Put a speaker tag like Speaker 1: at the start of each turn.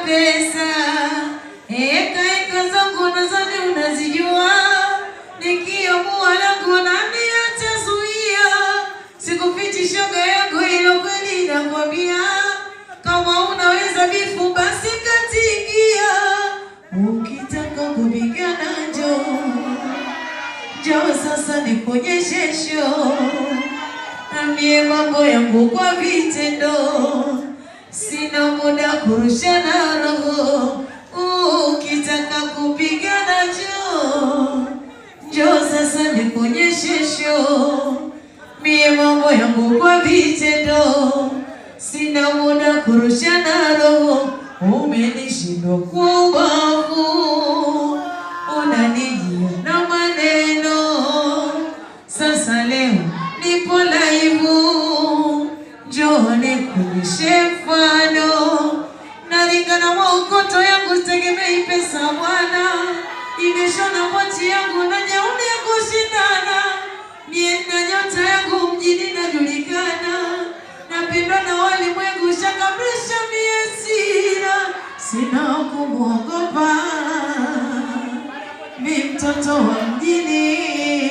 Speaker 1: pesa. Eka zangu nadhani unazijua. Nikiamua langu nani atazuia? Sikufichi shoga yangu hilo kweli nakwambia. Kama unaweza bifu basi katikia. Ukitaka kupigana njoo sasa nikuonyeshe show. Ambie mambo yangu kwa vitendo. Sina muda kurushana roho. Ukitaka kupigana njoo sasa nikuonyeshe show. Mie mambo yangu kwa vitendo. Sina muda kurushana roho. Umenishindwa kwa ubavu. Unanijia na maneno. Sasa leo nipo live. Njoo nikuonyeshe mfano. Nalingana maukoto yangu sitegemei pesa bwana. Imeshona pochi yangu na nyauni ya kushindana. Nienda nyota yangu mjini najulikana. Napendwa na walimwengu shakabrisha miesira. Sina kumuogopa. Mi mtoto wa mjini.